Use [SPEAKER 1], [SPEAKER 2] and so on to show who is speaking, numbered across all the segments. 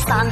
[SPEAKER 1] 神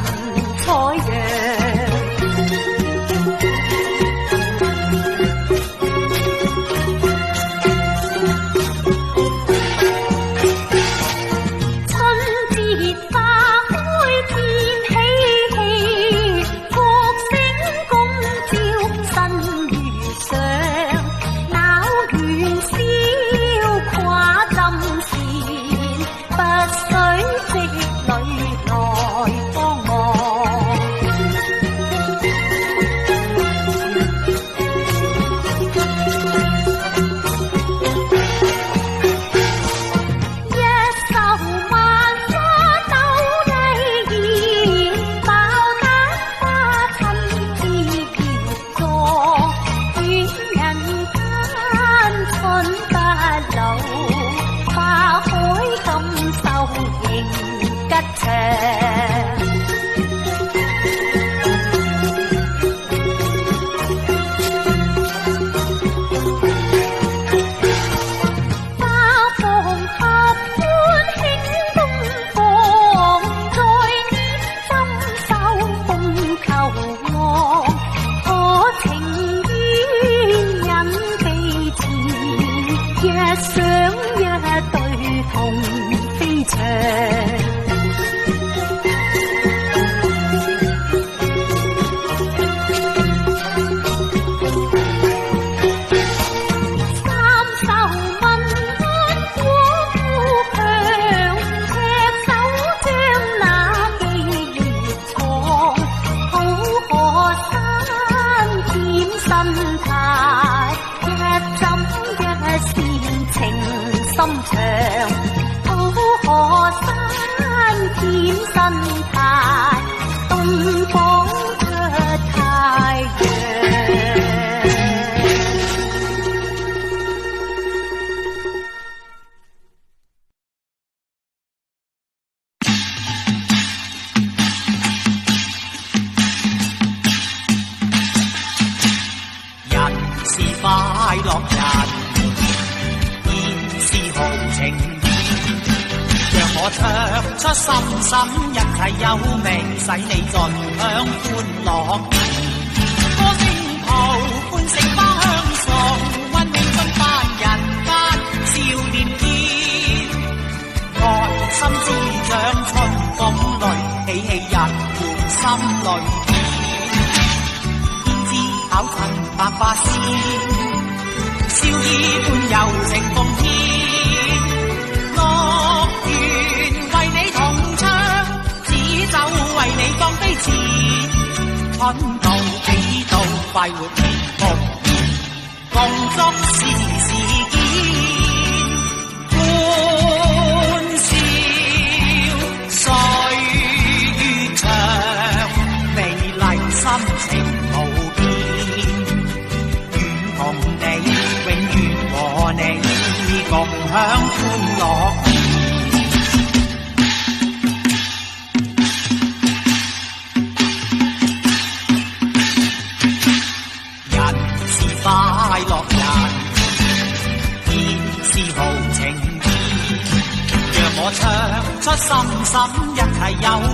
[SPEAKER 1] 采揚。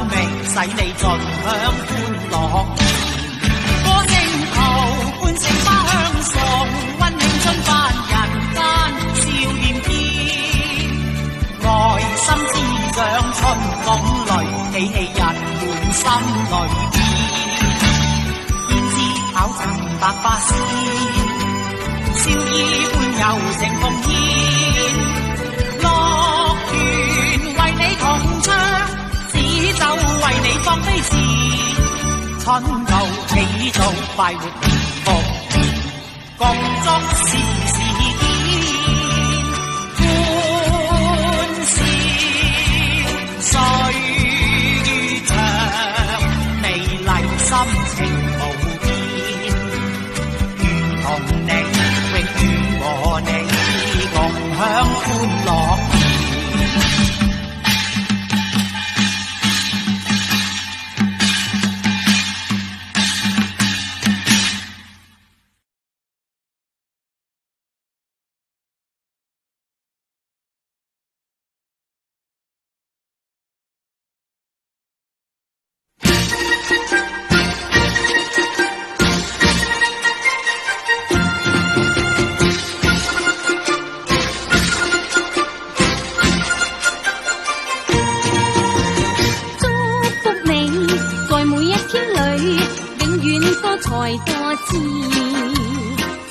[SPEAKER 1] 多才多姿，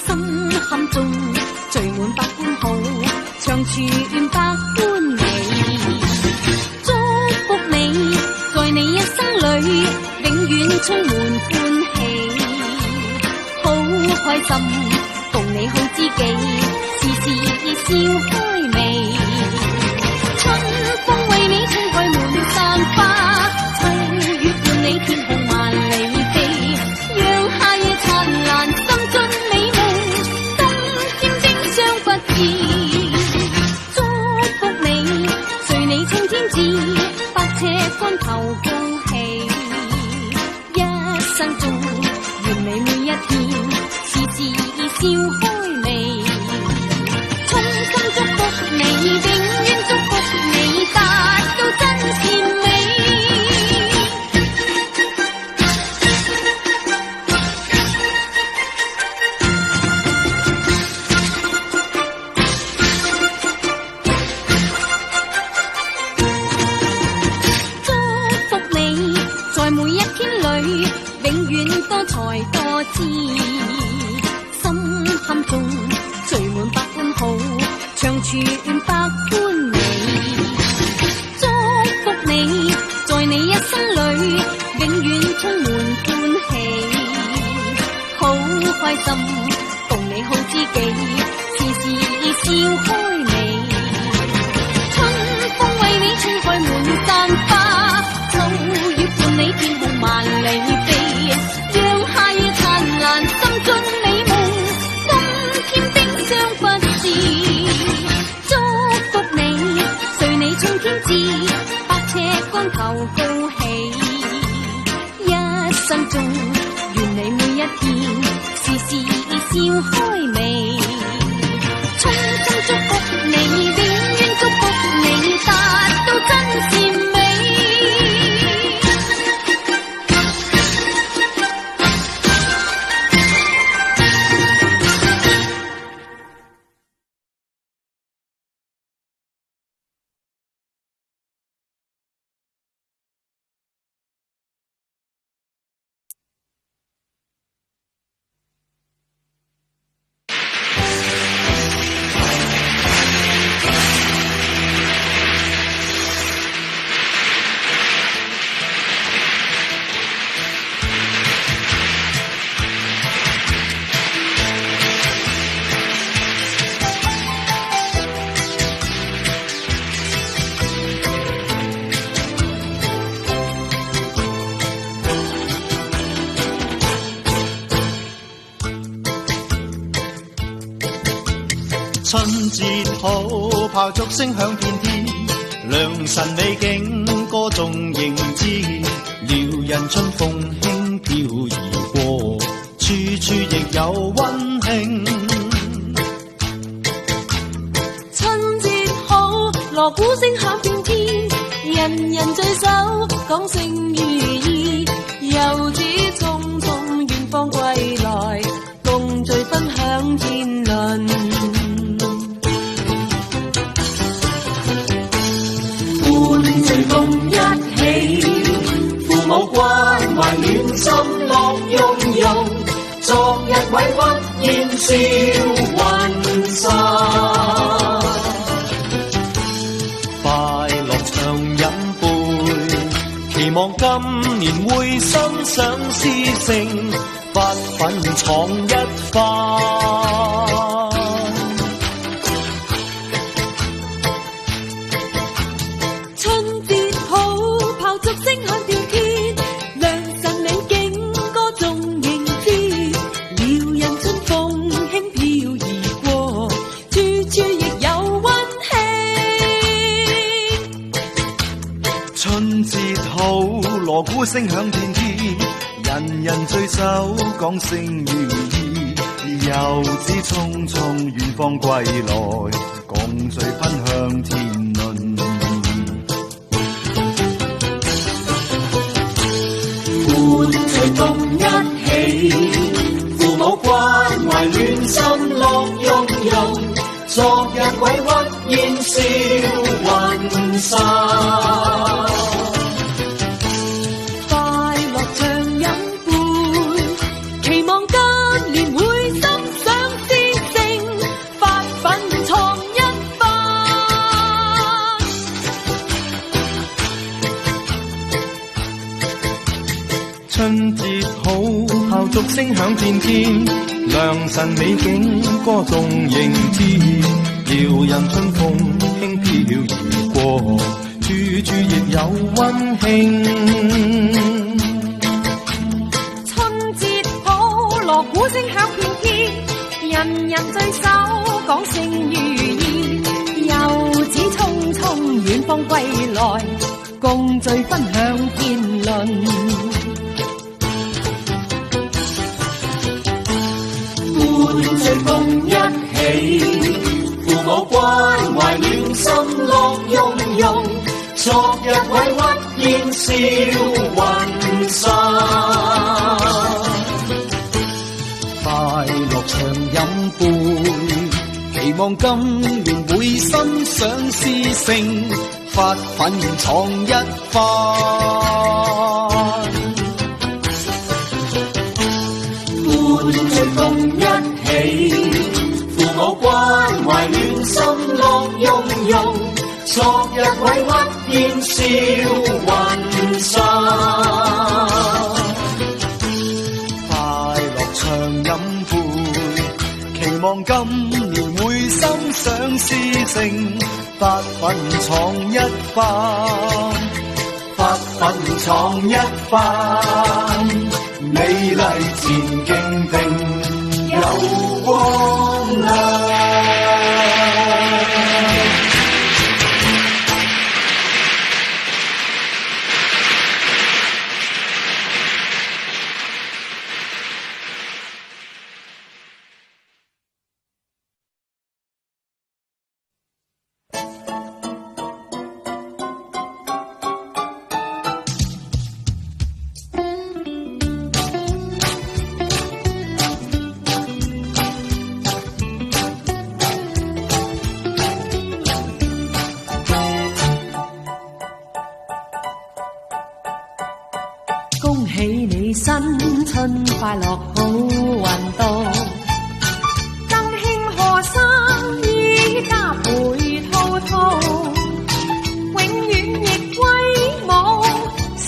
[SPEAKER 1] 心坎中聚滿百般好，長存百般美。祝福你，在你一生裏，永遠充滿歡喜，好開心，共你好知己，時時笑開眉。春風為你吹開滿山花，秋月伴你天空萬里飛，讓夏夜燦爛，心盡美夢，冬天冰霜不至。祝福你，隨你青天子，百尺竿頭高起，一生中願你每一天，時時笑開眉。衷心祝福你，永遠祝福你，達到真善美。祝福你，在每一天裏，永遠多才多姿，心坎中聚滿百般好，長存百般美。祝福你，在你一生裏，永遠充滿歡喜，好開心，共你好知己，時時笑開眉。春風為你吹開滿山花，秋月伴你天空萬里飛，讓夏夜燦爛，心盡美夢，冬天冰霜不至。祝福你，隨你衝天志，百尺竿頭高起，一生中願你每一天，時時笑開眉。衷心祝福你，永遠祝福你，達到真善美。
[SPEAKER 2] 春節好，炮竹聲響遍天，良辰美景歌頌迎接，撩人春風輕飄而過，處處亦有溫馨。
[SPEAKER 1] 春節好，鑼鼓聲響遍天，人人聚首講聲如意，遊子匆匆遠方歸來，共聚分享天倫。
[SPEAKER 3] 隨共一起，父母關懷暖心樂融融，昨日委屈現笑雲散。
[SPEAKER 2] 快樂長飲杯，期望今年會心想事成，不忿闖一番。
[SPEAKER 1] 竹聲響遍天，良辰美景歌頌迎接，撩人春風輕飄而過，處處亦有溫馨。
[SPEAKER 2] 春節好，鑼鼓聲響遍天，人人聚首講聲如意，遊子匆匆遠方歸來，共聚分享天倫。
[SPEAKER 3] 隨共一起，父母關懷暖心樂融融，昨日委屈現笑雲散。
[SPEAKER 1] 快樂長飲杯，
[SPEAKER 4] 春節好，炮竹聲響天天，良辰美景歌頌迎接，遙人春風輕飄而過，處處亦有溫馨。
[SPEAKER 1] 春節好，鑼鼓聲響遍天，人人聚首講聲如意，遊子匆匆遠方歸來，共聚分享天倫。
[SPEAKER 3] 歡聚共一起，父母關懷暖心樂融融，昨日委屈現笑雲散。
[SPEAKER 2] 快樂長飲杯，期望今年會心想事成，發奮闖一番。
[SPEAKER 3] 歡聚共一起，父母關懷暖心樂融融，昨日委屈現笑雲散。
[SPEAKER 2] 快樂長飲杯，期望今年會心想事成，發奮闖一番，發奮闖一番，美麗前景定有光亮。
[SPEAKER 1] 恭喜你新春快樂好運到，更慶賀生意加倍滔滔，永遠亦威武身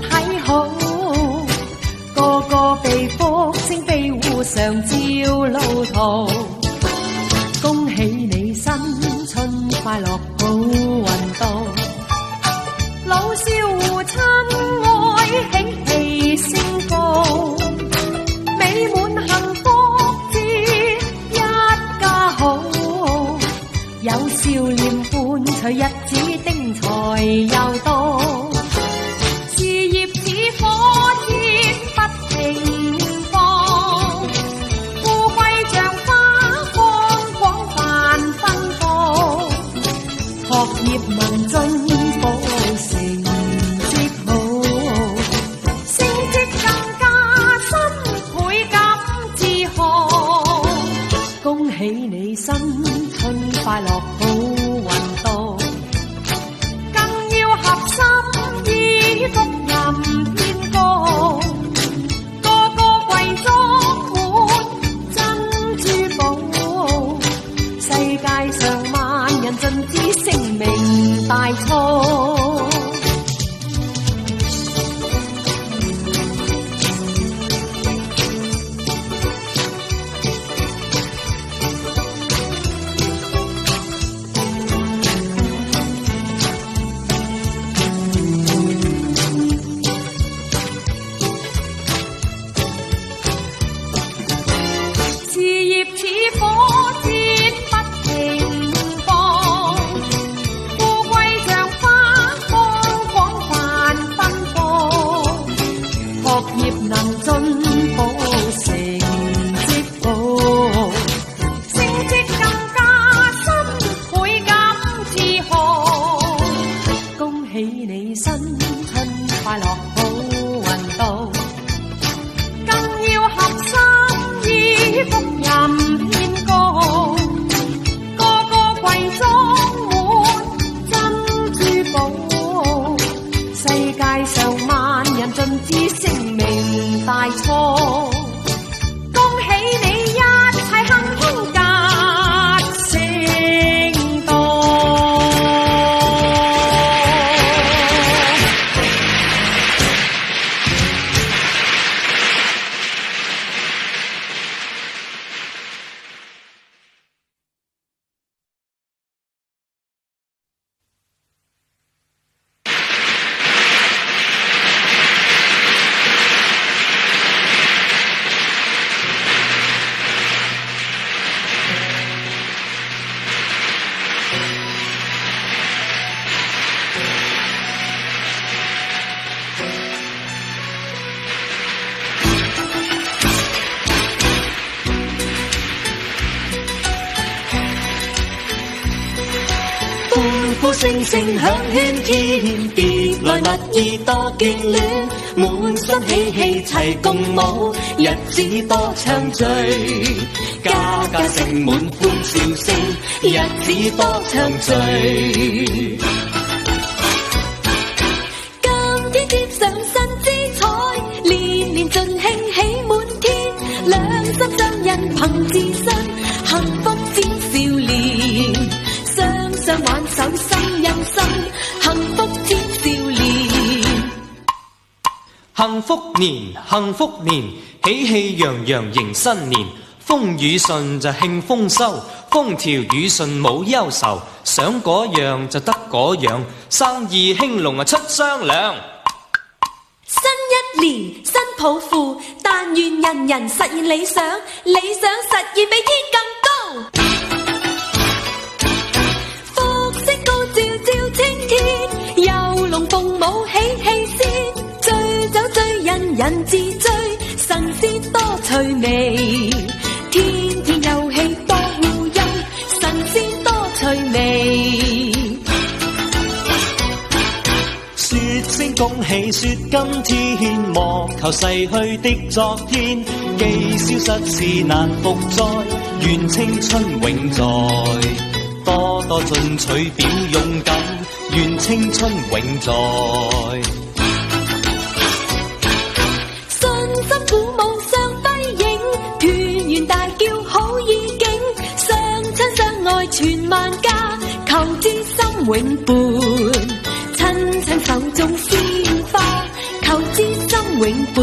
[SPEAKER 1] 體好，個個被福星飛互上照路途。恭喜你新春快樂好運到，老少互親喜氣聲高，美滿幸福節一家好，有笑臉伴隨日子丁財又多，事業似火箭不停放，富貴像花光廣泛分佈，學業能進步成喜你新春快樂好運到，更要合心意福蔭天高，個個櫃裝滿珍珠寶，世界上萬人盡知聲名大噪。
[SPEAKER 3] 呼聲聲響喧天，別來物意多眷戀，滿心喜氣齊共舞，日子多暢聚，家家盛滿歡笑聲，日子多暢聚。
[SPEAKER 1] 今天接上新姿彩，年年盡興喜滿天，兩心相印憑自信，幸福展笑臉，雙雙挽手心印心，幸福展笑臉。
[SPEAKER 5] 幸福年，幸福年，喜氣洋洋迎新年。風雨順就慶豐收，風調雨順冇憂愁，想嗰樣就得嗰樣，生意興隆啊出雙糧。
[SPEAKER 1] 新一年新抱負，但願人人實現理想，理想實現比天更高。福星高照照青天，遊龍鳳舞喜氣先，醉酒醉人人自醉，神仙多趣味，天天有氣多互欣，神仙多趣味。
[SPEAKER 3] 說聲恭喜說今天，莫求逝去的昨天，既消失是難復再，願青春永在，多多進取表勇敢，願青春永在。
[SPEAKER 1] 信心鼓舞相輝映，團圓大叫好意境，相親相愛全萬家，求知心永伴，親親手中鮮花，求知心永伴。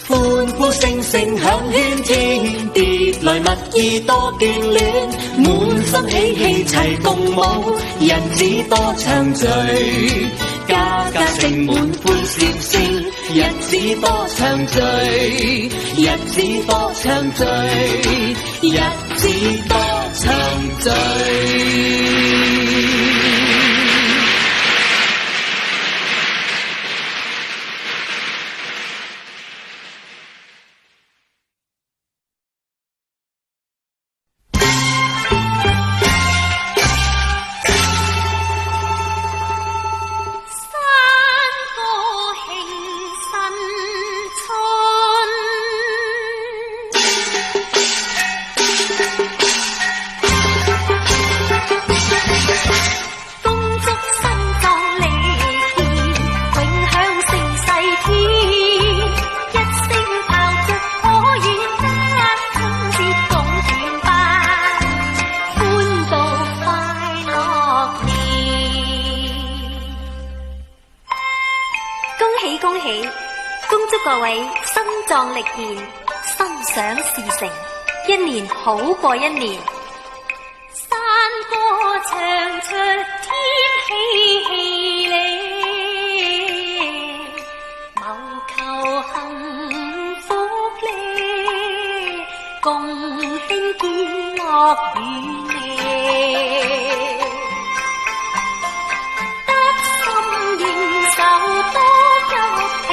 [SPEAKER 3] 歡呼聲聲響喧天，別來物意多眷戀，滿心喜氣齊共舞，日子多暢聚，家家盛滿歡笑聲，日子多暢聚，日子多暢聚，日子多暢聚。
[SPEAKER 6] 各位身壯力健，心想事成，一年好過一年。山歌唱出天喜氣哩，謀求幸福哩，共慶建樂園哩，得心應手多急聘。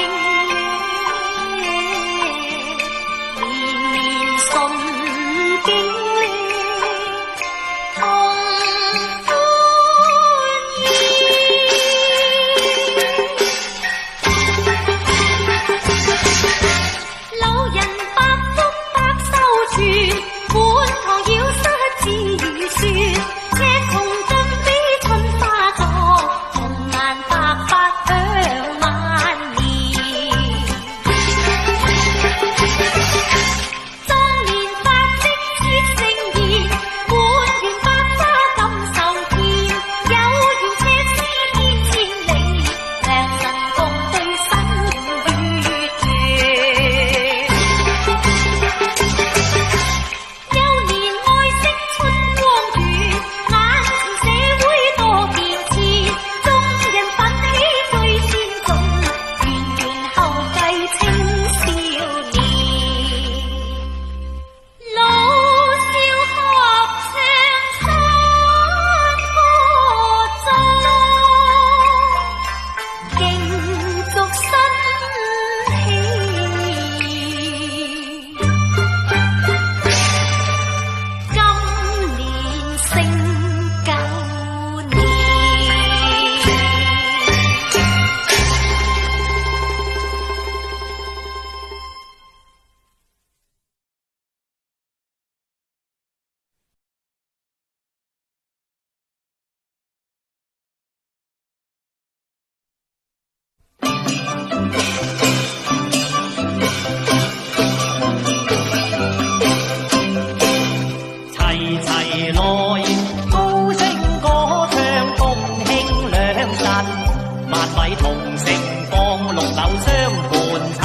[SPEAKER 3] 萬米同城放綠柳相伴襯，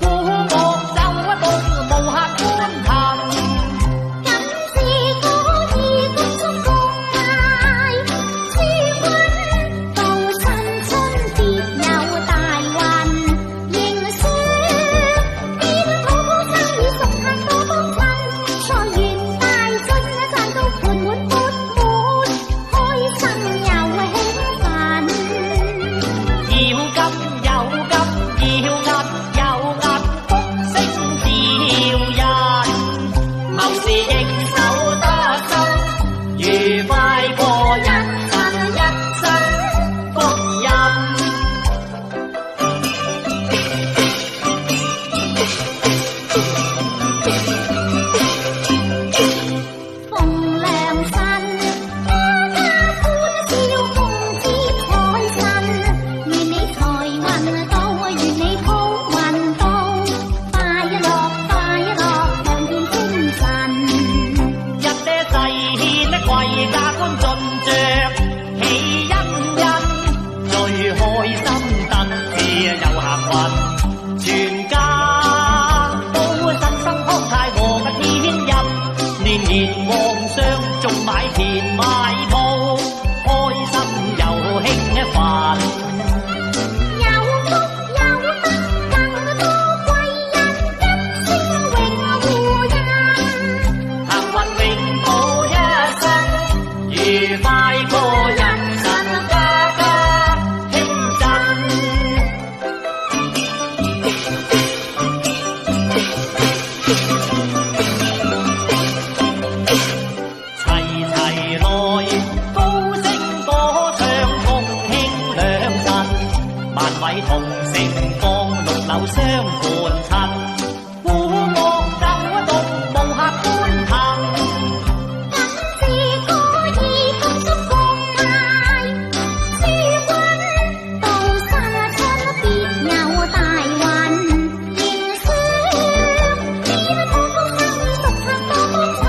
[SPEAKER 3] 古樂奏一動無限歡騰。
[SPEAKER 1] 今是可以恭祝共嗌，諸君到新春節有大運，迎書點好好生意熟客多幫襯，財源大進賺到盆滿缽滿，開心又興奮。
[SPEAKER 3] 要金有金，要銀有銀，福星照人，謀事應手得心，愉快過一生一生福蔭。
[SPEAKER 1] 逢良辰，家家歡笑，共接財神。願你財運到，願你好運到，快一樂，良田精神。
[SPEAKER 3] 一爹祭獻貴家官盡着喜欣欣，最開心得知有幸運，全家都身心康泰和嘅天陰，年年皇上仲買田買鋪，開心又興奮。
[SPEAKER 1] 有福有德，更多貴人，一聲永護人。
[SPEAKER 3] 幸運永保一生，愉快過一生，家家興振。齊齊來，高聲歌唱，共慶良辰，萬米同城放綠柳相伴襯，古樂奏一動無限歡騰。
[SPEAKER 1] 今是可以恭祝共嗌，諸君到新春必有大運，迎書點好好生意熟客多幫襯，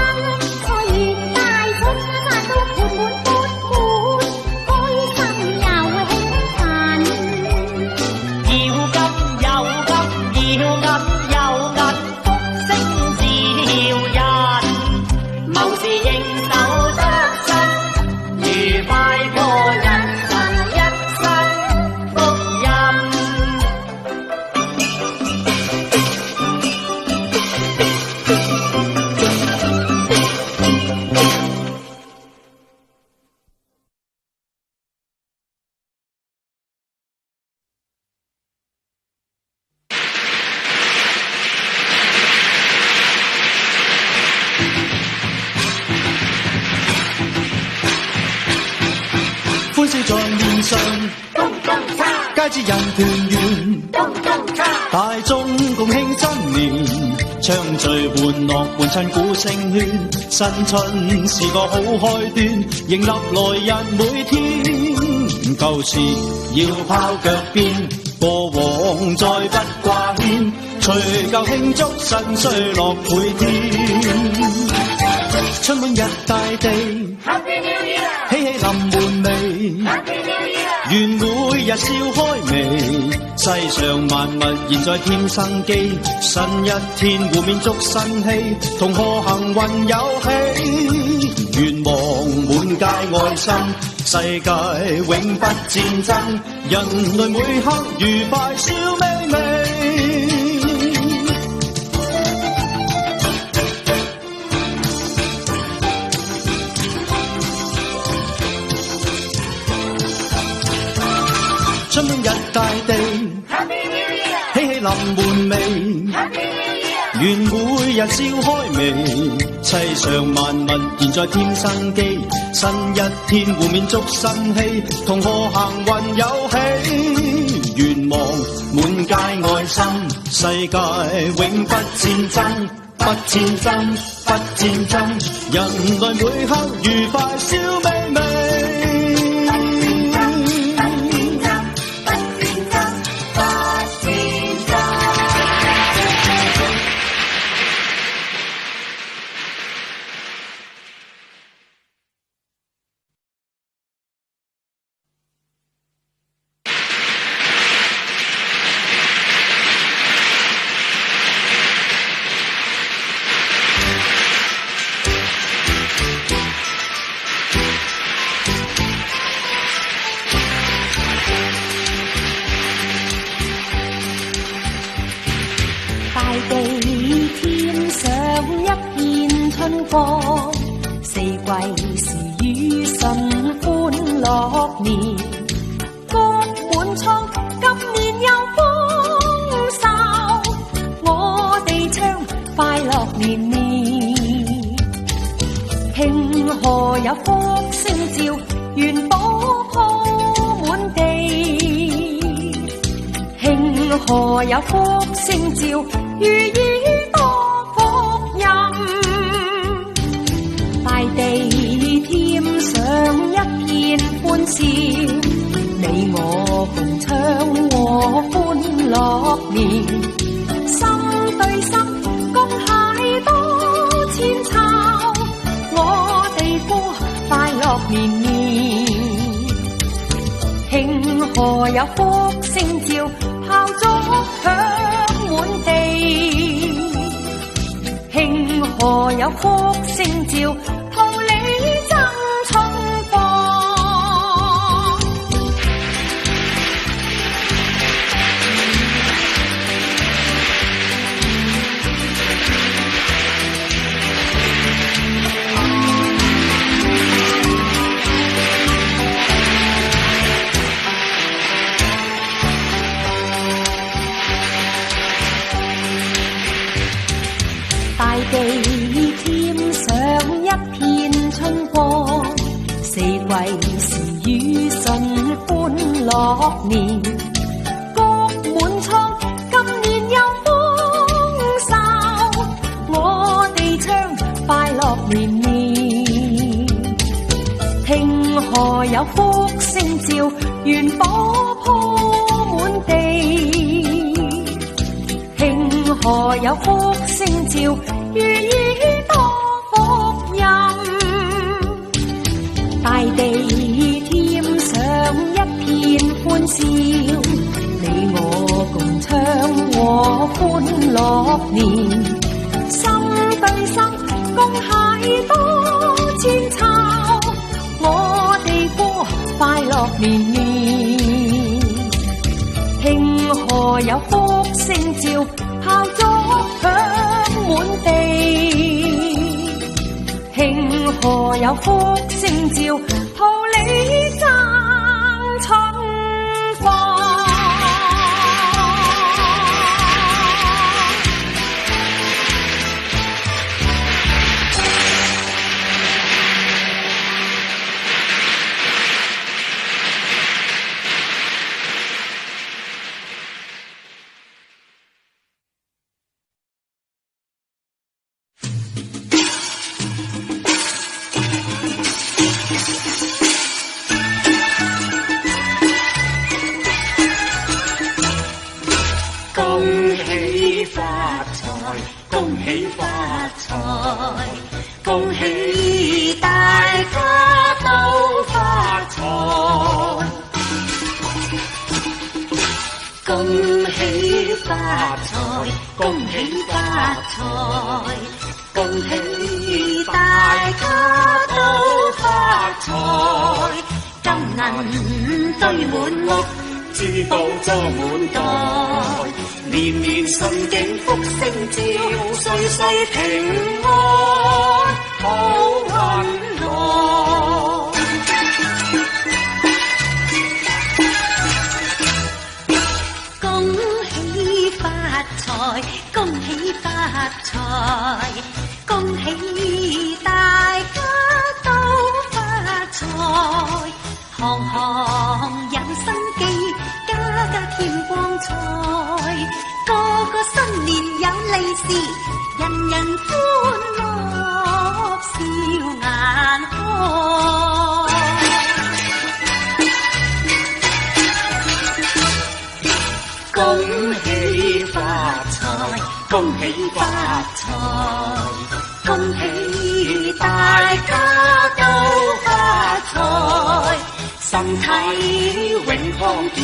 [SPEAKER 1] 財源大進賺到盆滿缽滿，開心又興奮。
[SPEAKER 3] 要金有金，要銀有銀，福星照人，謀事應手得心，愉快過一生一生福蔭。
[SPEAKER 4] 歡笑在面上，佳節人團圓，大眾共慶新年，暢聚玩樂伴襯鼓聲喧，新春是個好開端，迎立來日每天，舊事要拋腳邊，過往再不掛牽，隨舊慶祝新歲樂倍添，春滿日大地。喜氣臨門楣，願每日笑開眉，世上萬物現在添生機，新一天互勉祝新禧，同賀幸運有喜，願望滿街愛心，世界永不戰爭，人類每刻愉快笑眯眯。春滿日大地，喜氣臨門楣，願每日笑開眉，世上萬物現在添生機，新一天互勉祝新禧，同賀幸運有喜，願望滿街愛心，世界永不戰爭，不戰爭，不戰爭，人類每刻愉快笑眯眯。
[SPEAKER 1] 過，四季時雨順歡樂年，谷滿倉，今年又豐收，我哋唱快樂年年。慶賀有福星照，元寶鋪滿地。慶賀有福星照，如意多福蔭。大地添上一片歡笑，你我共唱和歡樂年。心對心，恭喜多千秋，我哋過快樂年年。慶賀有福星照，炮竹響滿地。慶賀有福星照，桃李爭春風。大地添上一片春光，四季時雨順歡樂年。谷滿倉，今年又豐收，我哋唱快樂年年。慶賀有福星照，元寶鋪滿地。慶賀有福星照，如意多福蔭。大地添上一片歡笑，你我共唱和歡樂年。心對心，恭喜多千秋，我哋過快樂年年。慶賀有福星照，炮竹響滿地。慶賀有福星照，桃李爭春風。
[SPEAKER 3] 恭喜發財，恭喜發財，恭喜大家都發財。恭喜發財，恭喜發財，恭喜大家都發財。金銀堆滿屋，珠寶裝滿袋，年年順景福星照，歲歲平安好運來。恭喜發財，恭喜發財，恭喜大家都發財。行行有生機，家家添光彩，個個新年有利是，人人歡樂笑顏開。恭喜發財，恭喜發財，恭喜大家都發財。身體永康健，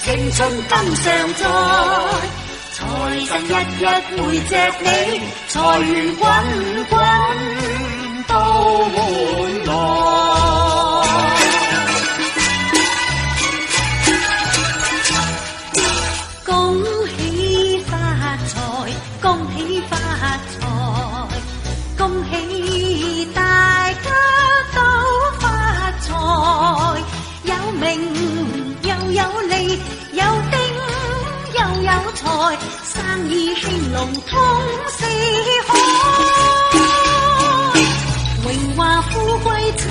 [SPEAKER 3] 青春更常在。財神日日會着你，財源滾滾都滿來。恭喜發財，恭喜發財，恭喜
[SPEAKER 1] 利，有丁又有財，生意興隆通四海，榮華富貴齊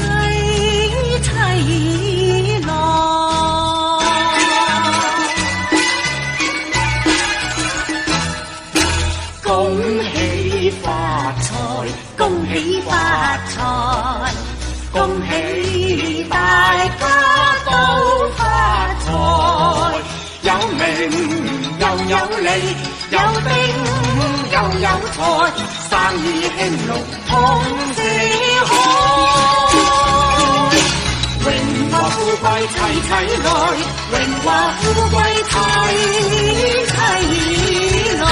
[SPEAKER 1] 齊來。
[SPEAKER 3] 恭喜發財，恭喜發財，恭喜大家都發財，有名又有利，有丁又有財，生意興隆通四海，榮華富貴齊齊來，榮華富貴齊齊來。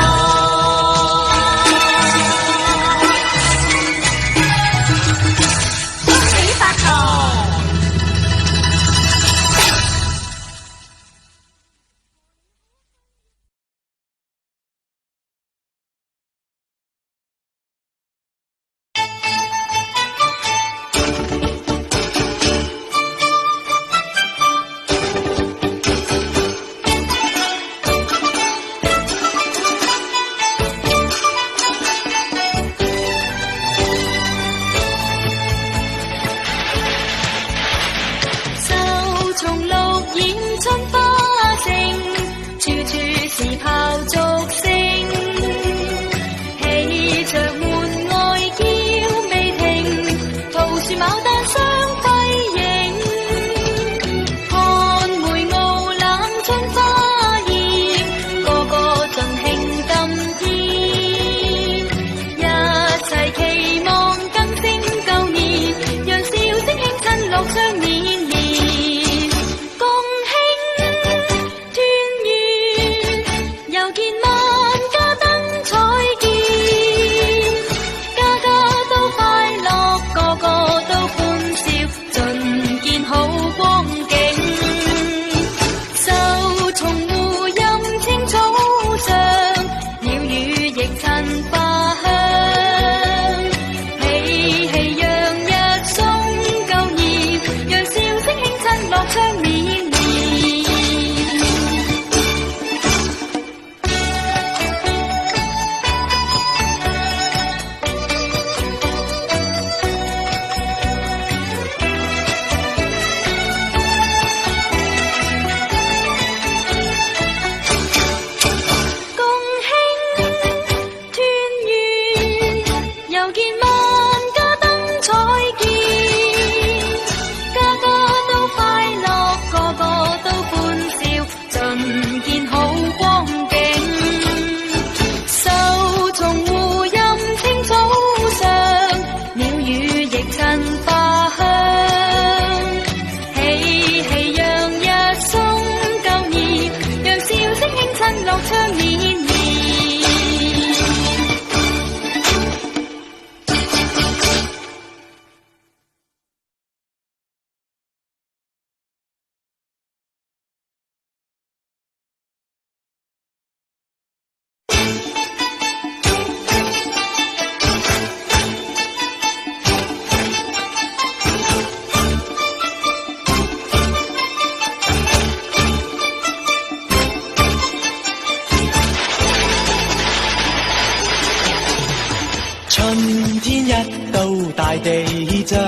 [SPEAKER 4] 春天一到，大地長，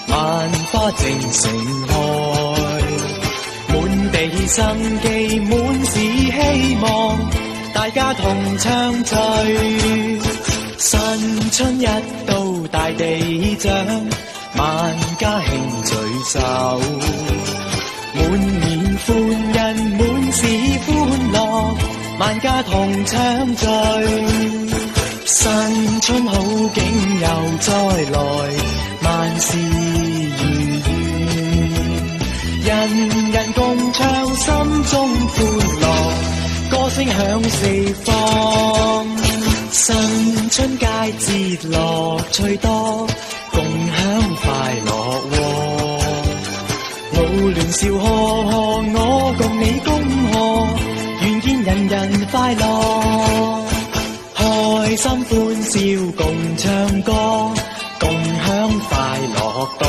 [SPEAKER 4] 萬花正盛開，滿地生機，滿是希望，大家同唱聚。新春一到，大地長，萬家慶聚首，滿面歡欣，滿是歡樂，萬家同唱聚。新春好景又再來，萬事如願，人人共唱，心中歡樂，歌聲響四方。新春佳節樂趣多，共享快樂窩。老亂笑呵呵，我共你恭賀，願見人人快樂。開心歡笑共唱歌，共享快樂多。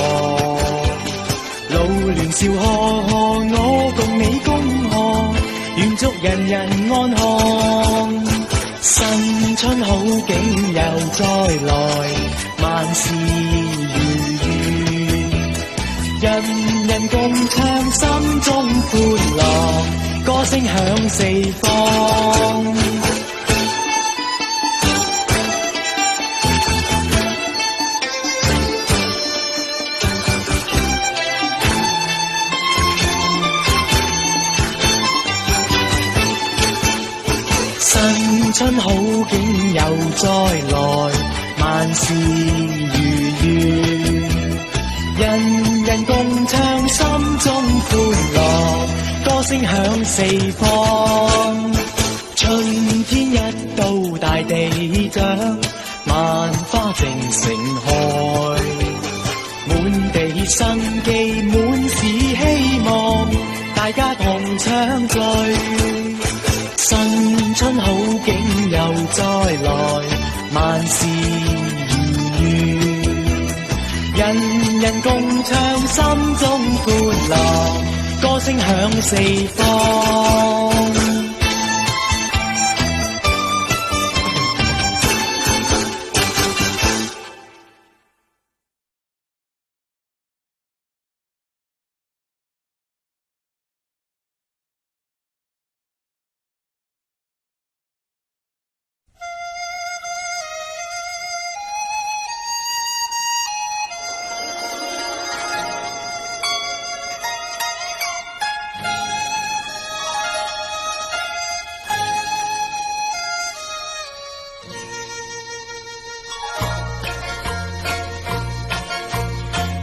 [SPEAKER 4] 老亂笑呵呵，我共你恭賀，祝人人安康。新春好景又再來，萬事如願，人人共唱心中歡樂，歌聲響四方。新春好景又再來，萬事如願，人人共唱心中歡樂，歌聲響四方。春天一到大地長，萬花正盛開，滿地生機滿是希望，大家同唱聚。新春好景又再來，萬事如願，人人共唱心中歡樂，歌聲響四方。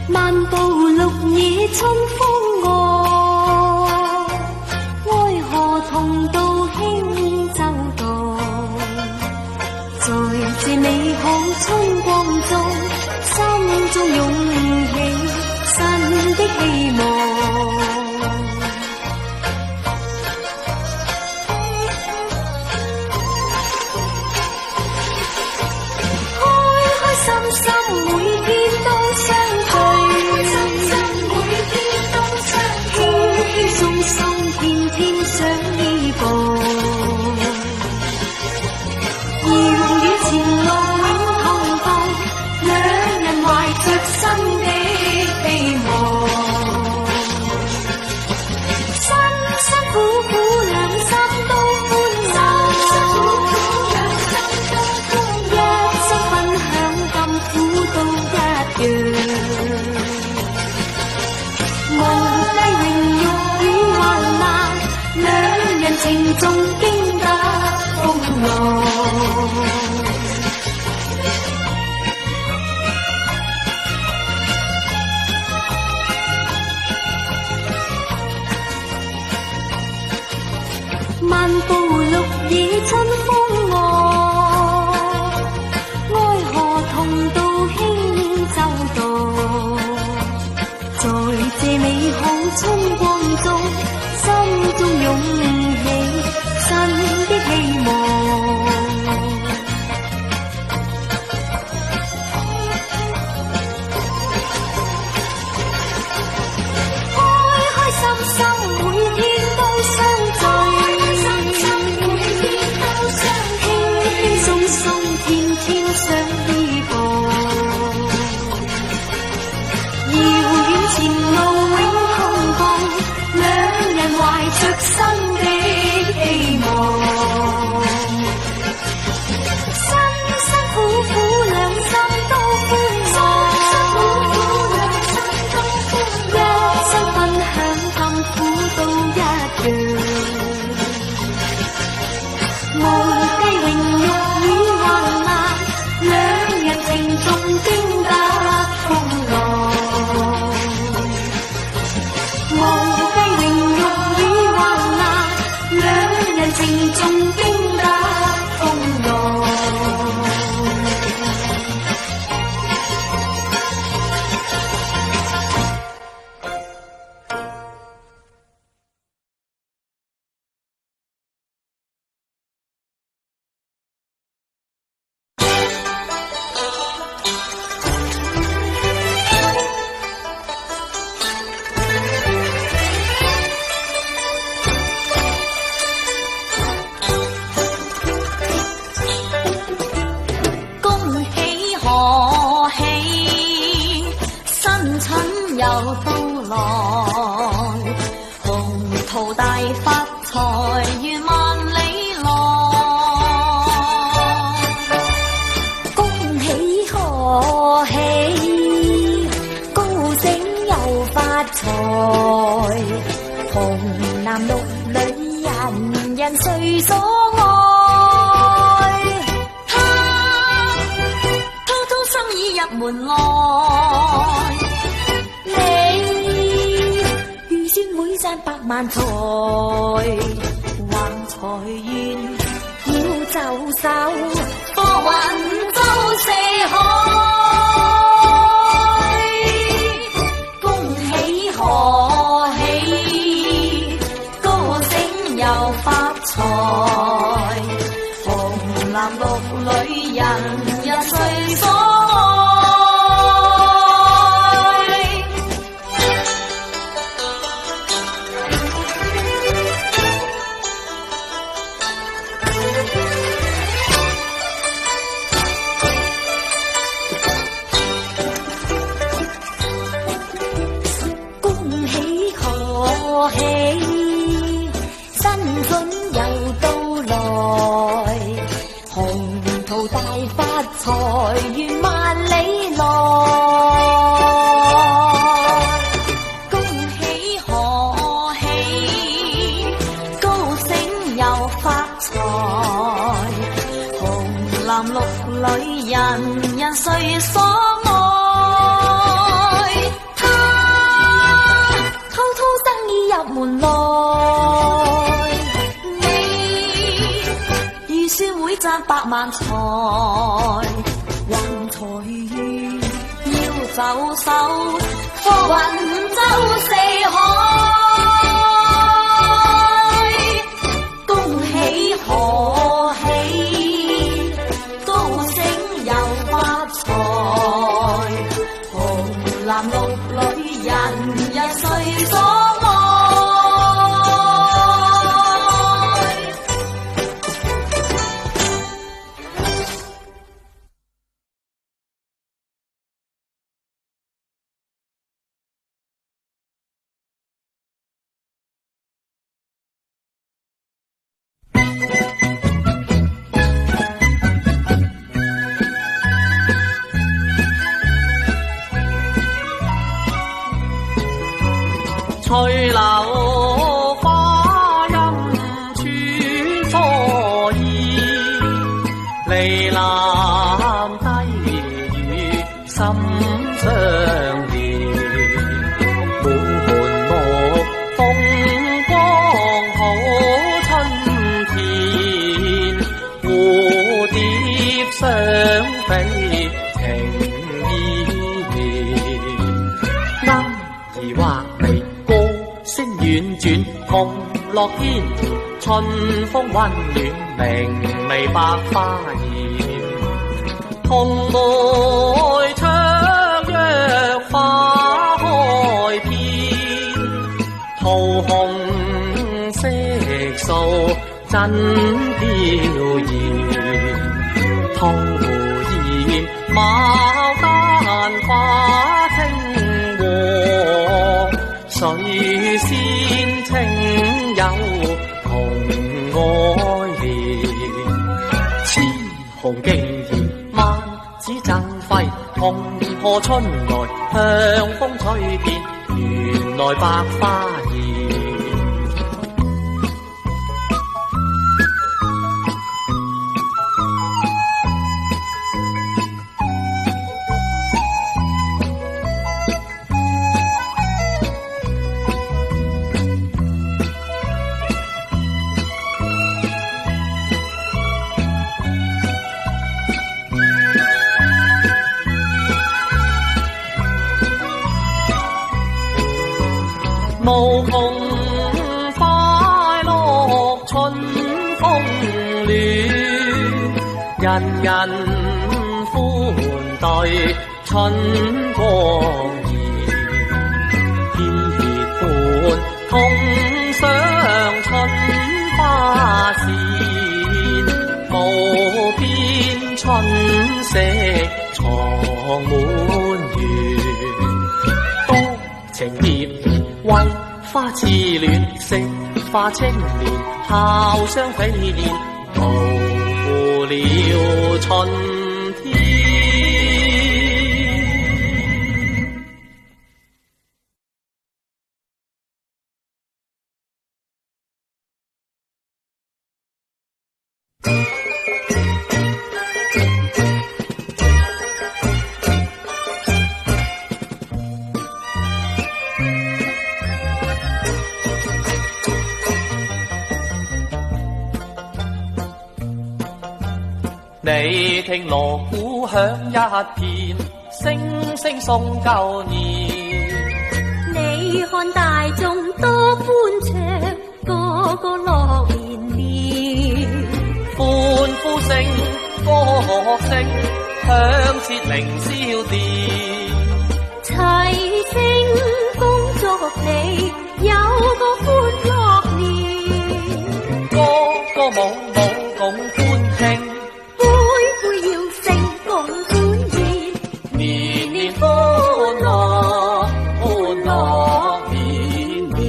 [SPEAKER 1] 漫步綠野春風外，愛河同渡輕舟渡，在這美好春光中，心中湧起新的希望。開開心心每天都相聚，輕輕鬆鬆天天想呢個，要與前路永同步，兩人懷着新的希望，辛辛苦苦兩心都歡樂，一生分享甘苦都一樣。情中經得風浪，漫步綠野春風外，愛河同渡輕舟渡，在這美好春光中，心中湧新的希望，開開心心每天都相聚，輕輕發財願萬里來，恭喜賀喜，高升又發財，紅男綠女人人誰所愛，偷偷生意入門來，每賺百萬財，橫財願要就手，貨運周四海，恭喜賀喜，高升又發財，紅男綠女人人誰所愛。新春又到來，鴻圖大發財願萬里來，恭喜賀喜，高升又發財，紅男綠女人人誰所愛，偷偷生意入門來，你預算會賺百萬財，橫財願要走手，貨運周四海，恭喜賀喜，高升又發財，紅男綠女人人誰所愛。
[SPEAKER 3] 吹柳花音穿初意，離男低語心相連，滿目風光好春天，蝴蝶雙飛情意綿，鶯兒畫眉聲婉轉紅落天，春風溫暖明媚百花現，紅梅唱若花開遍，桃紅色素真飄然，桃葉牡丹花清和，水仙清幽同愛憐，雌雄競妍萬紫爭輝，同賀春來香風吹遍，原來百花現。無窮快樂春風暖，人人歡對春光現，結伴同賞春花線，無邊春色藏滿園，多情蝶為花痴戀，惜
[SPEAKER 7] 花青年，炮聲飛連，到了春天。你聽鑼鼓響一片，聲聲送舊年。
[SPEAKER 1] 你看大眾多歡暢，個個樂連連。
[SPEAKER 7] 歡呼聲、歌聲，響徹凌霄殿。
[SPEAKER 1] 齊聲恭祝你有個歡樂年。
[SPEAKER 7] 歌歌舞舞共歡慶。年年歡樂，歡樂年年。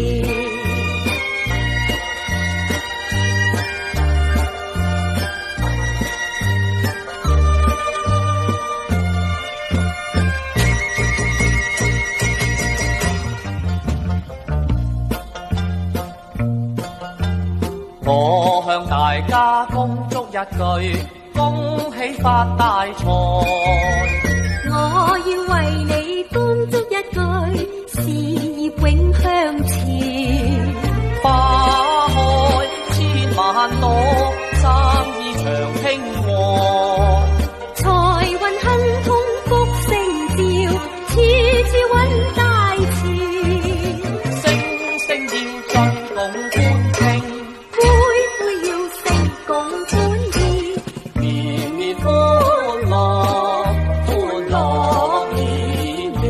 [SPEAKER 7] 我向大家恭祝一句，恭喜發大財。
[SPEAKER 1] 我要為你恭祝一句，事業永向前。
[SPEAKER 7] 花開千萬朵，生意長興旺。
[SPEAKER 1] 財運亨通福星照，處處揾大錢。
[SPEAKER 7] 聲聲要進共歡慶，
[SPEAKER 1] 杯杯要盛共歡宴。
[SPEAKER 7] 年年歡樂，歡樂年年。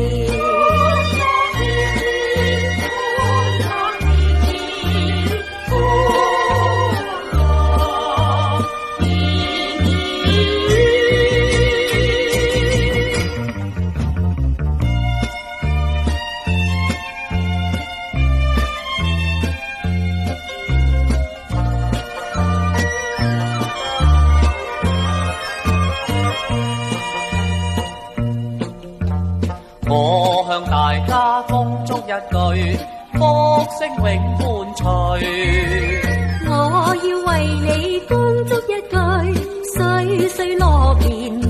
[SPEAKER 7] 我向大家恭祝一句，福星永伴隨。
[SPEAKER 1] 我要為你恭祝一句，歲歲樂連連。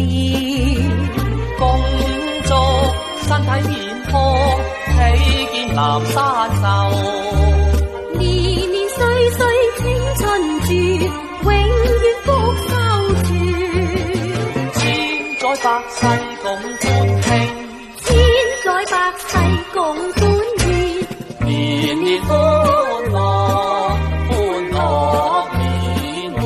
[SPEAKER 7] 恭祝身體健康，喜見南山壽。
[SPEAKER 1] 年年歲歲青春住，永遠福壽住。
[SPEAKER 7] 千載百世共歡慶，
[SPEAKER 1] 千載百世共歡宴。
[SPEAKER 7] 年年歡樂，歡樂年年。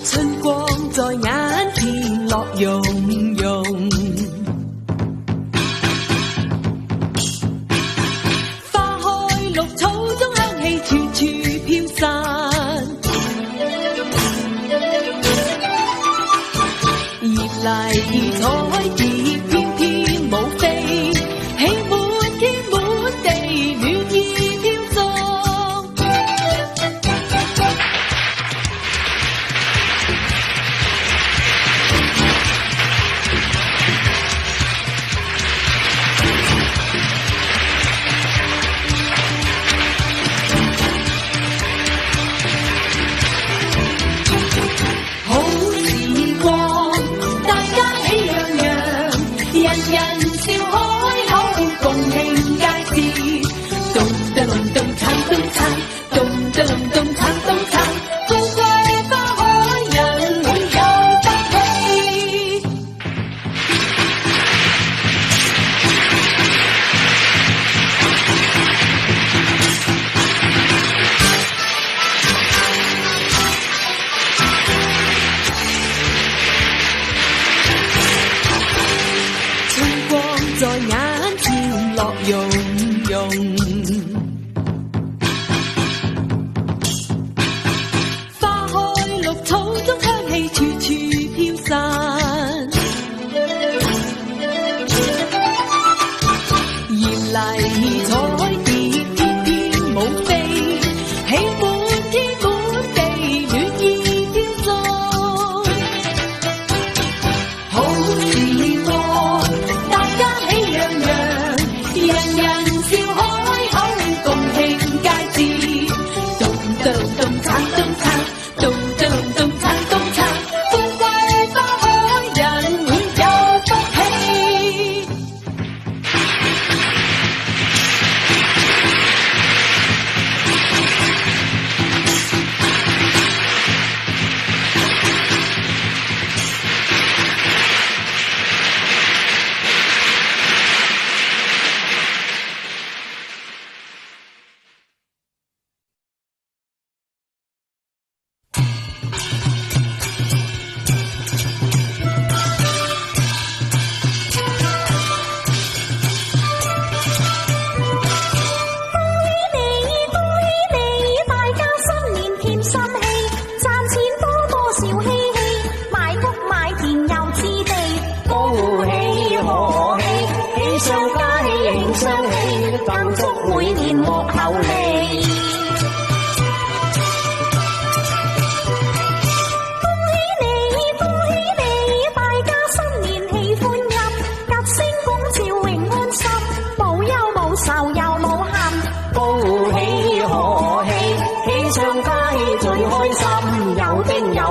[SPEAKER 3] 春光在眼前，樂融融。花開綠草中，香氣處處飄散。熱麗彩蝶翩翩舞飛，喜滿天滿地，暖意飄蕩。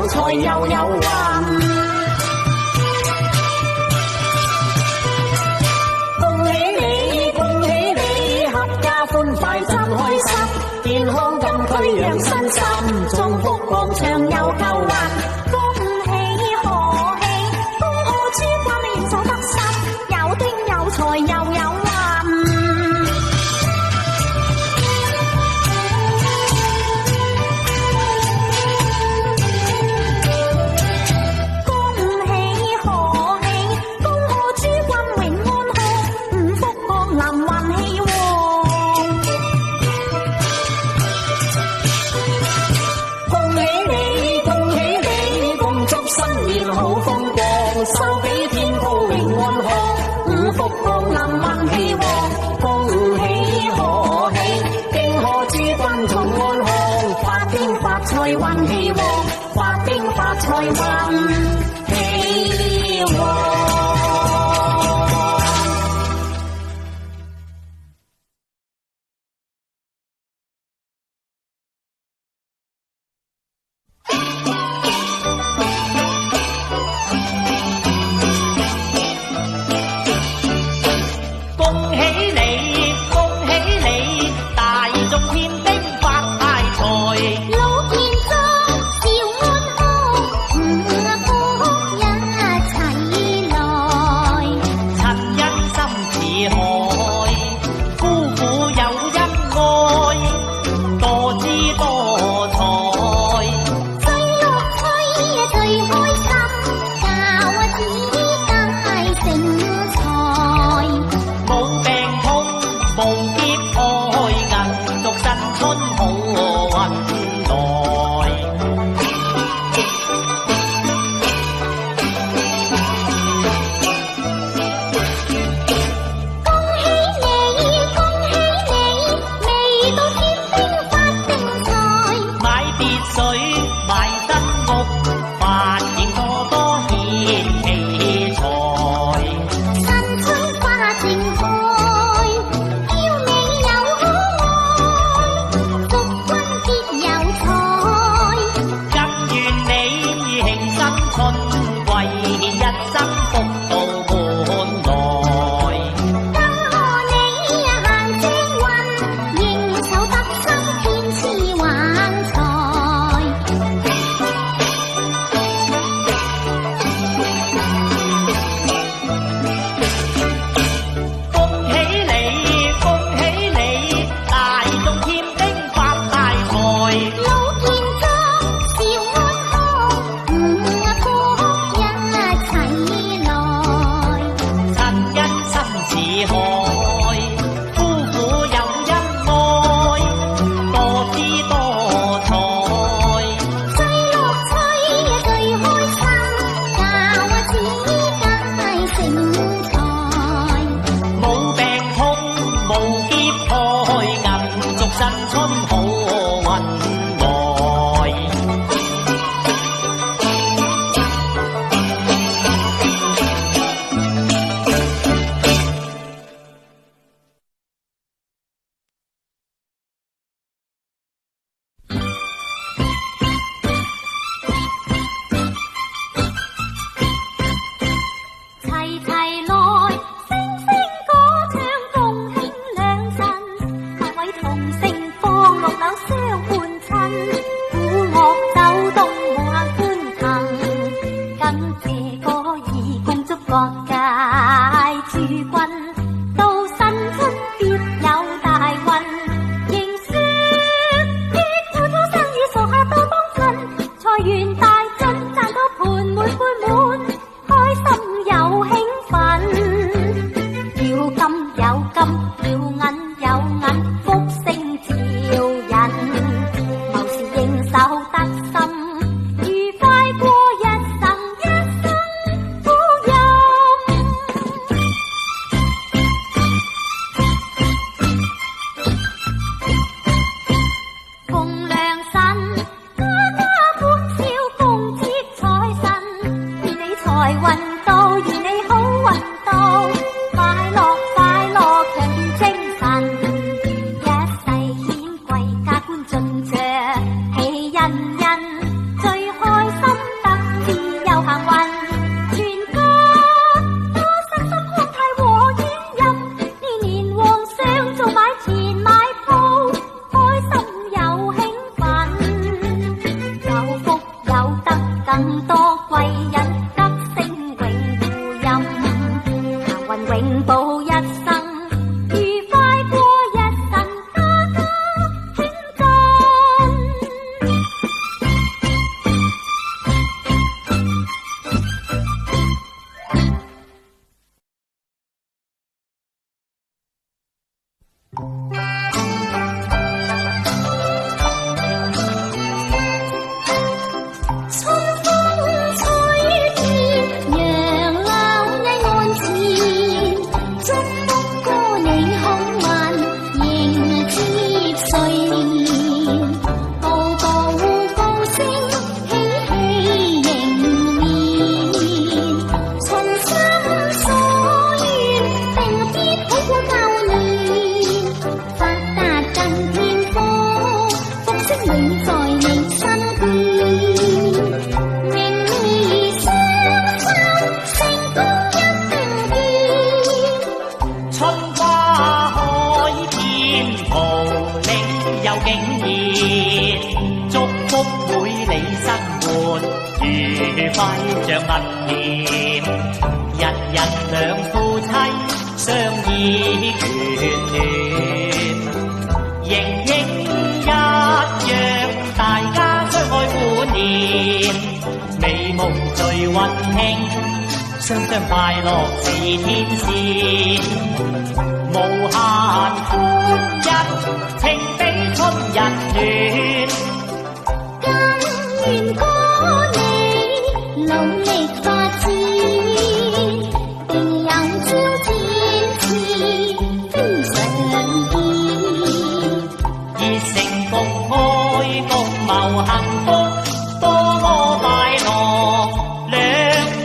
[SPEAKER 3] 有財又有運。恭喜你，恭喜你，合家歡快真開心，健康金區養身心，中福廣場又夠運。
[SPEAKER 6] 恭喜賀喜，恭賀諸君應所得心，有丁有財又有運。
[SPEAKER 3] 壽比天高永安康，五福降臨運氣旺，恭喜賀喜，敬賀諸君重安康，發丁發財運氣旺，發丁發財運氣旺。
[SPEAKER 6] 進爵喜欣欣，最開心。
[SPEAKER 7] 快像蜜甜，日日兩夫妻相依眷戀，形影一樣，大家相愛滿年，美夢最溫馨，雙雙快樂似天仙，無限歡欣，情比春日暖。
[SPEAKER 1] 更願歌你努力發展，定有朝展翅飛上天。
[SPEAKER 7] 熱誠共愛共謀幸福，多麼快樂，兩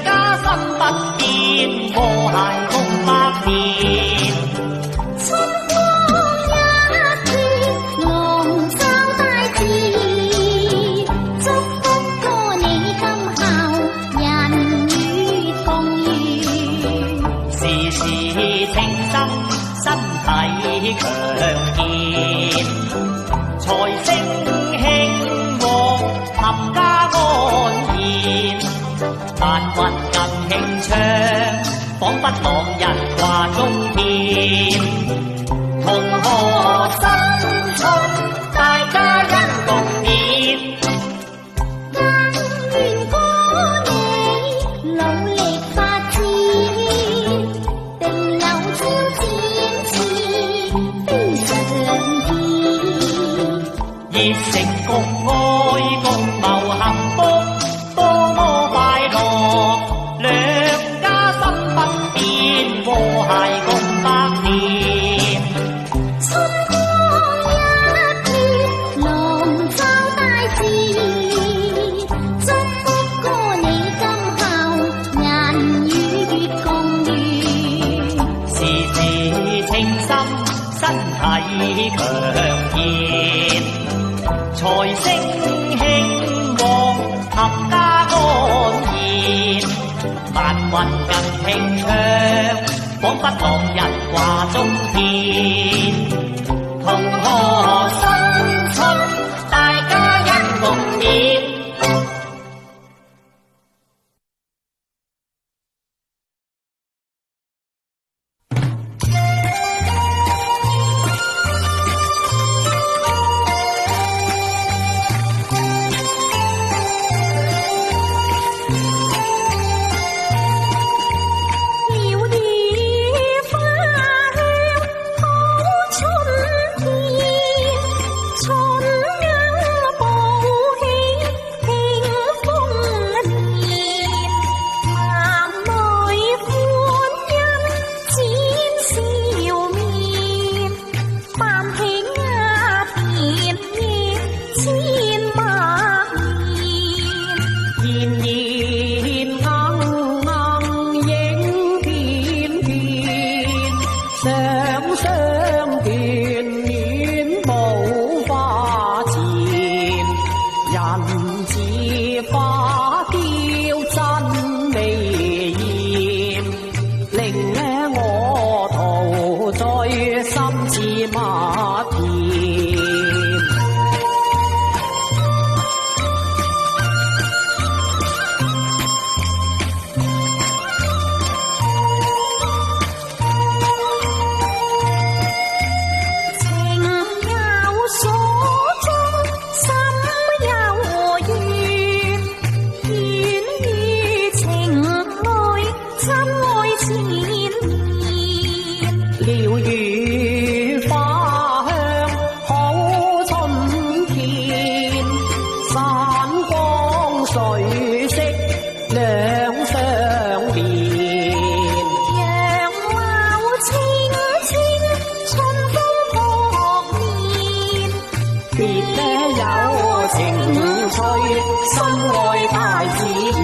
[SPEAKER 7] 家心不變，和諧共百年。
[SPEAKER 1] 春光一片，籠罩大地，祝福過你今後人月共圓，
[SPEAKER 7] 時時清心，身體強健，財星興旺，合家安然，萬運更慶暢，彷彿朗日掛中天。同賀新春，大家欣共勉。
[SPEAKER 1] 更願歌你努力發展，定有朝展翅飛上天。
[SPEAKER 7] 熱誠共愛共謀幸福，多麼快樂，兩家心不變，和諧共百年。
[SPEAKER 1] 春光一片，籠罩大地，祝福過你今後人與月共圓，
[SPEAKER 7] 時時清心，身體強健，財星興旺，合家安然，萬運更慶暢，彷彿朗日掛中天。同賀新春，大家欣共勉。
[SPEAKER 1] 鳥兒花香好春天，春鶯報喜慶豐年，男女歡欣展笑面，萬喜田野千百年。
[SPEAKER 7] 年年鶯鶯影片片，雙雙眷戀寶花前，人似花嬌真美豔，令我陶醉心似蜜甜。
[SPEAKER 1] 情有所鍾，心有緣，緣與情愛，真愛纏綿。
[SPEAKER 7] 鳥語花香好春天，山光水色兩相連。
[SPEAKER 1] 楊柳青青，春風撲面。
[SPEAKER 7] 別呢有情趣，心愛大自然。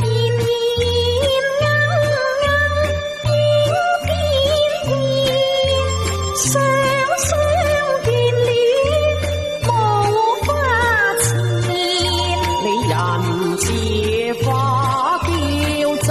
[SPEAKER 1] 燕燕鶯鶯影片片，雙雙眷戀無花前。
[SPEAKER 7] 你人似花嬌真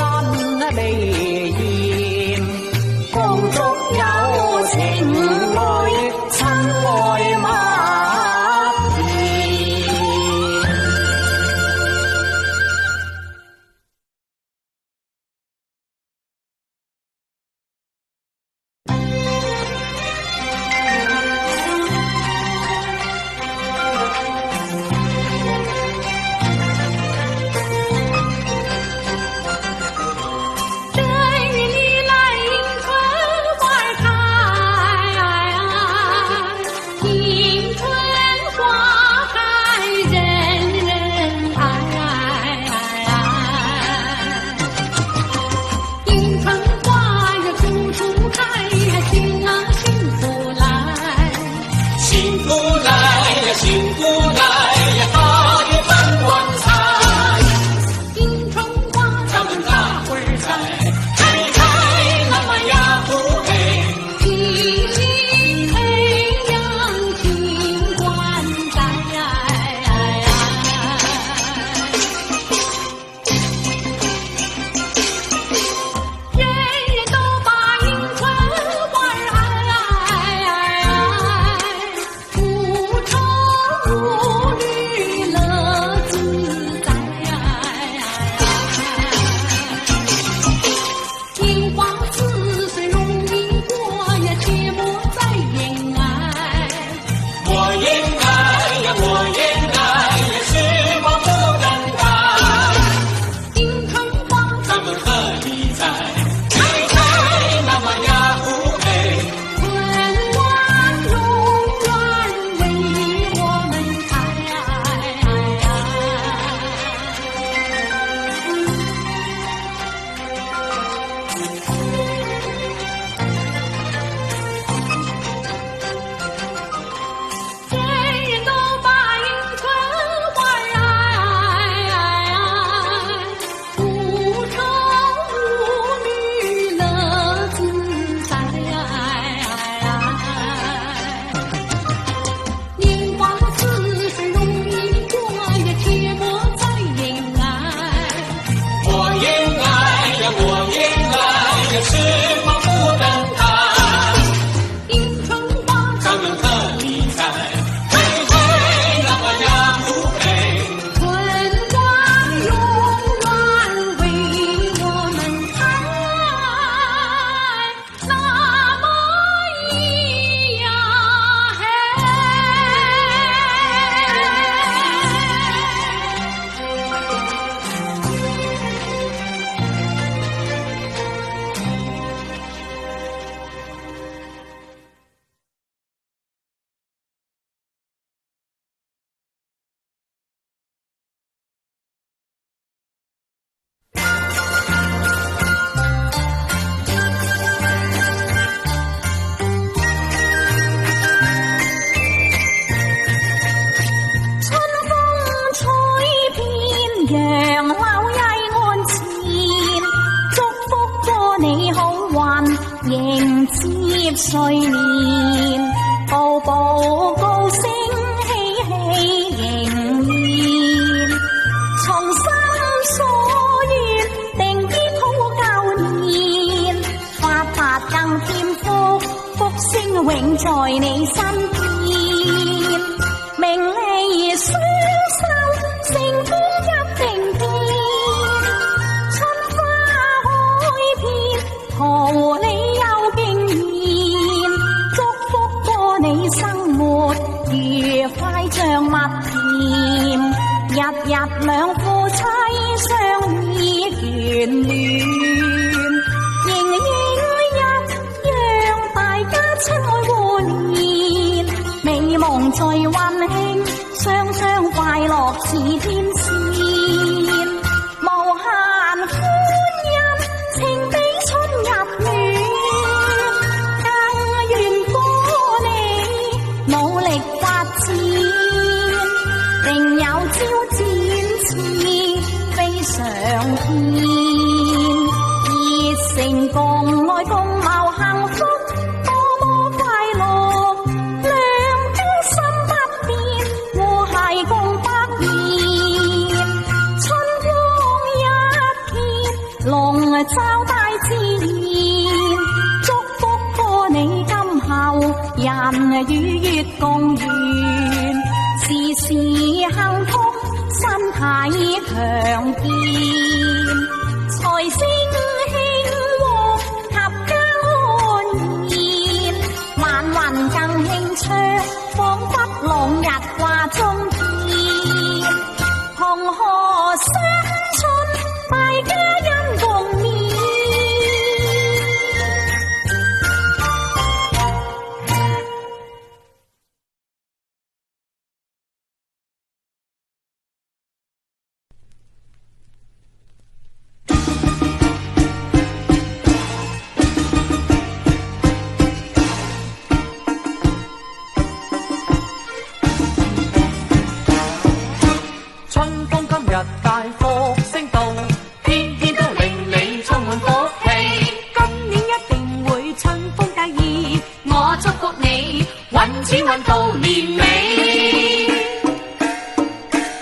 [SPEAKER 1] 楊柳曳案前，祝福過你好運，迎接歲年，步步高升，喜喜迎年，從心所願，定必好舊年，發達更添福，福星永在你身邊，名利雙收，成功一定變，春花開遍，桃李又競演，祝福過你生活愉快像蜜甜，日日兩夫妻相依眷戀，盈盈一樣大家親愛過年，美夢最溫馨，雙雙快樂似天線，無限歡欣，情比春入暖，更願過你努力發展，定有朝展翅飛上天，熱誠共愛共謀幸福，多麼快樂，兩家心不變，和諧共百年，春光一片，籠罩大自然，祝福過你今後人與月共圓，事事幸福，身體強健，財星興旺，合家安然，萬運更興昌，彷彿朗日掛中天，紅河新春，大家恩共勉。
[SPEAKER 7] 春風今日大福星到，天天都令你充滿福氣。
[SPEAKER 1] 今年一定會春風得意，
[SPEAKER 6] 我祝福你
[SPEAKER 7] 揾錢揾到年尾，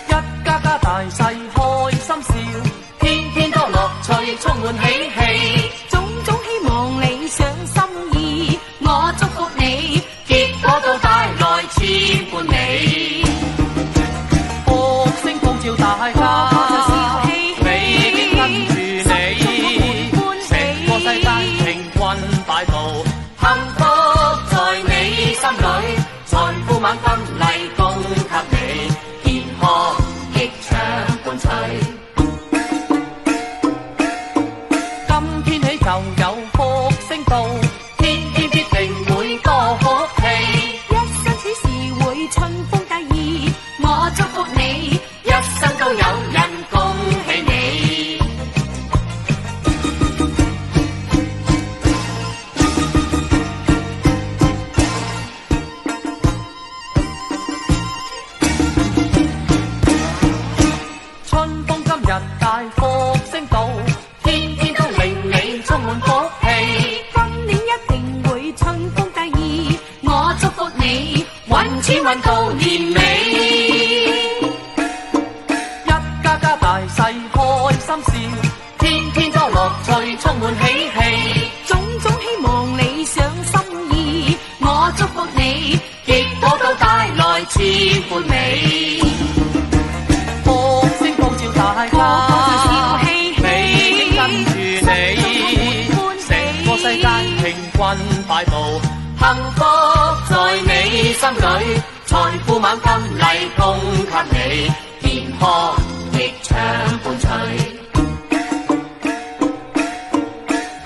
[SPEAKER 7] 一家家大細開心笑，天天多樂趣，充滿喜氣。
[SPEAKER 1] 種種希望理想心意，
[SPEAKER 6] 我祝福你
[SPEAKER 7] 結果都帶來千般美，福星高照大家，美景跟住你，成個世界平均擺佈，幸福在你心裏，財富滿分禮供給你，健康益暢伴隨。今天起就有福星到，天天必定會多福氣，
[SPEAKER 1] 一生此時會春風得意，
[SPEAKER 6] 我祝福你
[SPEAKER 7] 一生都有人恭喜你。春風今日大福星到，天天都令你充滿福氣，
[SPEAKER 1] 今年一定會春風得意，
[SPEAKER 6] 我祝福你
[SPEAKER 7] 揾錢揾到年尾，一家家大細開心笑，天天多樂趣，充滿喜氣。
[SPEAKER 1] 種種希望理想心意，
[SPEAKER 6] 我祝福你
[SPEAKER 7] 結果都帶來千般美，福星高照大家，美景跟住你，成個世界平均擺佈，幸福在你心裏，財富滿分禮供給你，健康益暢伴隨。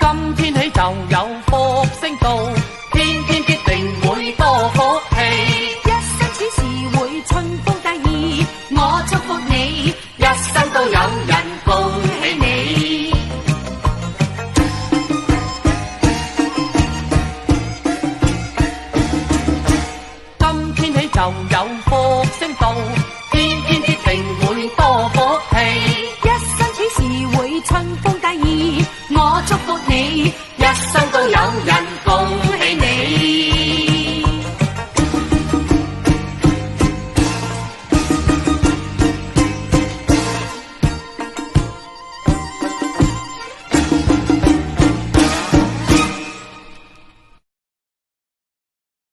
[SPEAKER 7] 今天起就有福星到，天天必定會多福氣，
[SPEAKER 1] 一生此時會春風得意，
[SPEAKER 6] 我祝福你
[SPEAKER 7] 一生都有人恭喜你。今天起就有福星到，